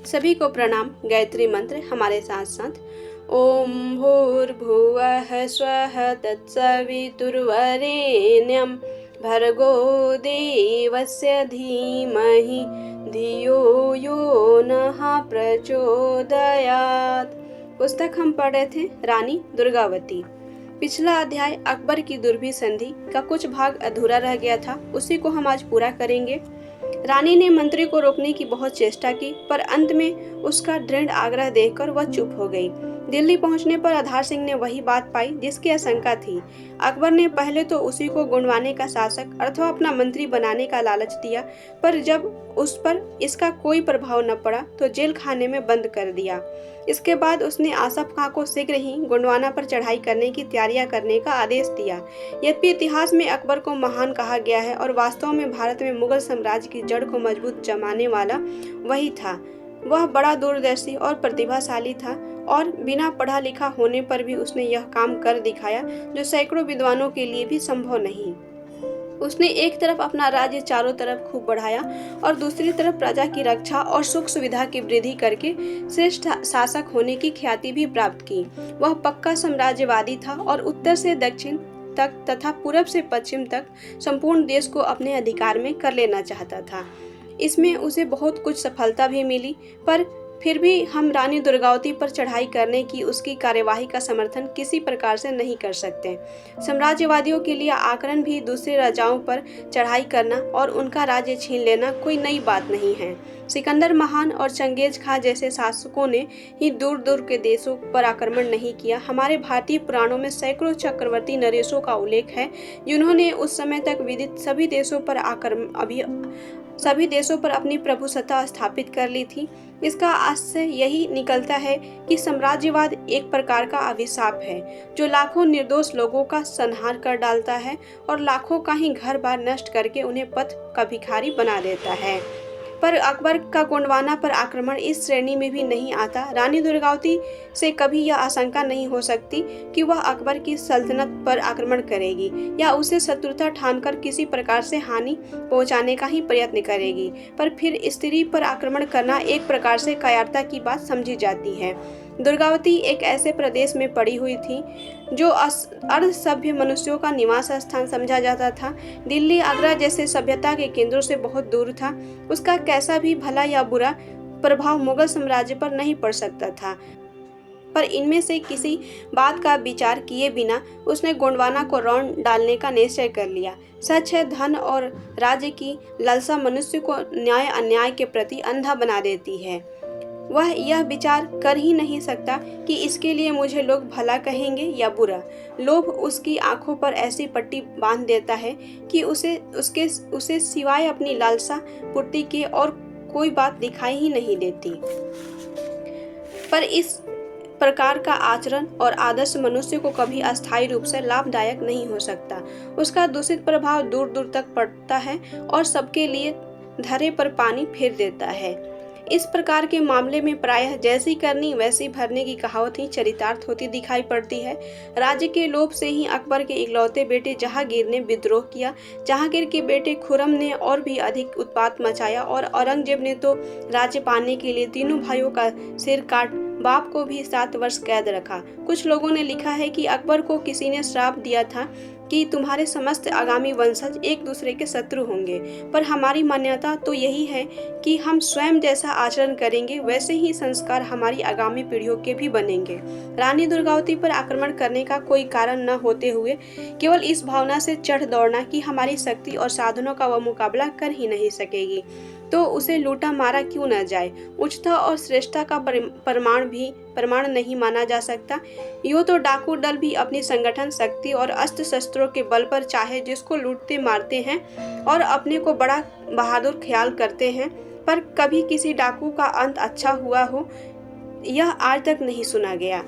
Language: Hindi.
सभी को प्रणाम। गायत्री मंत्र हमारे साथ साथ। ओम भूर्भुवः स्वः तत्सवितुर्वरेण्यं भर्गो देवस्य धीमहि धियो यो नः प्रचोदयात्। पुस्तक हम पढ़ रहे थे रानी दुर्गावती। पिछला अध्याय अकबर की दुर्भी संधि का कुछ भाग अधूरा रह गया था, उसी को हम आज पूरा करेंगे। रानी ने मंत्री को रोकने की बहुत चेष्टा की, पर अंत में उसका दृढ़ आग्रह देखकर वह चुप हो गई। दिल्ली पहुंचने पर आधार सिंह ने वही बात पाई जिसकी आशंका थी। अकबर ने पहले तो उसी को गुणवाने का शासक अथवा अपना मंत्री बनाने का लालच दिया, पर जब उस पर इसका कोई प्रभाव न पड़ा तो जेल खाने में बंद कर दिया। इसके बाद उसने आसफ खां को शीघ्र ही गोंडवाना पर चढ़ाई करने की तैयारियां करने का आदेश दिया। यद्यपि इतिहास में अकबर को महान कहा गया है और वास्तव में भारत में मुगल साम्राज्य की जड़ को मजबूत जमाने वाला वही था। वह बड़ा दूरदर्शी और प्रतिभाशाली था और बिना पढ़ा लिखा होने पर भी उसने यह काम कर दिखाया जो सैकड़ों विद्वानों के लिए भी संभव नहीं। उसने एक तरफ अपना राज्य चारों तरफ खूब बढ़ाया और दूसरी तरफ प्रजा की रक्षा और सुख सुविधा की वृद्धि करके श्रेष्ठ शासक होने की ख्याति भी प्राप्त की। वह पक्का साम्राज्यवादी था और उत्तर से दक्षिण तक तथा पूरब से पश्चिम तक संपूर्ण देश को अपने अधिकार में कर लेना चाहता था। इसमें उसे बहुत कुछ सफलता भी मिली, पर फिर भी हम रानी दुर्गावती पर चढ़ाई करने की उसकी कार्यवाही का समर्थन किसी प्रकार से नहीं कर सकते। साम्राज्यवादियों के लिए आक्रमण भी दूसरे राजाओं पर चढ़ाई करना और उनका राज्य छीन लेना कोई नई बात नहीं है। सिकंदर महान और चंगेज खां जैसे शासकों ने ही दूर दूर के देशों पर आक्रमण नहीं किया। हमारे भारतीय पुराणों में सैकड़ों चक्रवर्ती नरेशों का उल्लेख है जिन्होंने उस समय तक विदित सभी देशों पर अपनी प्रभुसत्ता स्थापित कर ली थी। इसका आशय यही निकलता है कि साम्राज्यवाद एक प्रकार का अभिशाप है जो लाखों निर्दोष लोगों का संहार कर डालता है और लाखों का ही घर बार नष्ट करके उन्हें पथ का भिखारी बना देता है। पर अकबर का गोंडवाना पर आक्रमण इस श्रेणी में भी नहीं आता। रानी दुर्गावती से कभी यह आशंका नहीं हो सकती कि वह अकबर की सल्तनत पर आक्रमण करेगी या उसे शत्रुता ठानकर किसी प्रकार से हानि पहुंचाने का ही प्रयत्न करेगी। पर फिर स्त्री पर आक्रमण करना एक प्रकार से कायरता की बात समझी जाती है। दुर्गावती एक ऐसे प्रदेश में पड़ी हुई थी जो अर्ध सभ्य मनुष्यों का निवास स्थान समझा जाता था। दिल्ली आगरा जैसे सभ्यता के केंद्रों से बहुत दूर था। उसका कैसा भी भला या बुरा प्रभाव मुगल साम्राज्य पर नहीं पड़ सकता था, पर इनमें से किसी बात का विचार किए बिना उसने गोंडवाना को रौंद डालने का निश्चय कर लिया। सच है, धन और राज्य की लालसा मनुष्य को न्याय अन्याय के प्रति अंधा बना देती है। वह यह विचार कर ही नहीं सकता कि इसके लिए मुझे लोग भला कहेंगे या बुरा। लोभ उसकी आंखों पर ऐसी पट्टी बांध देता है कि उसे सिवाय अपनी लालसा पूर्ति के और कोई बात दिखाई ही नहीं देती। पर इस प्रकार का आचरण और आदर्श मनुष्य को कभी अस्थायी रूप से लाभदायक नहीं हो सकता। उसका दूषित प्रभाव दूर दूर तक पड़ता है और सबके लिए धरे पर पानी फेर देता है। इस प्रकार के मामले में प्रायः जैसी करनी वैसी भरने की कहावत ही चरितार्थ होती दिखाई पड़ती है। राज्य के लोभ से ही अकबर के इकलौते बेटे जहांगीर ने विद्रोह किया। जहांगीर के बेटे खुर्रम ने और भी अधिक उत्पात मचाया और औरंगजेब ने तो राज्य पाने के लिए तीनों भाइयों का सिर काट बाप को भी 7 वर्ष कैद रखा। कुछ लोगों ने लिखा है कि अकबर को किसी ने श्राप दिया था कि तुम्हारे समस्त आगामी वंशज एक दूसरे के शत्रु होंगे, पर हमारी मान्यता तो यही है कि हम स्वयं जैसा आचरण करेंगे वैसे ही संस्कार हमारी आगामी पीढ़ियों के भी बनेंगे। रानी दुर्गावती पर आक्रमण करने का कोई कारण न होते हुए केवल इस भावना से चढ़ दौड़ना कि हमारी शक्ति और साधनों का वह मुकाबला कर ही नहीं सकेगी, तो उसे लूटा मारा क्यों न जाए। उच्चता और श्रेष्ठता का प्रमाण नहीं माना जा सकता। यूं तो डाकू दल भी अपनी संगठन शक्ति और अस्त्र शस्त्रों के बल पर चाहे जिसको लूटते मारते हैं और अपने को बड़ा बहादुर ख्याल करते हैं, पर कभी किसी डाकू का अंत अच्छा हुआ हो यह आज तक नहीं सुना गया।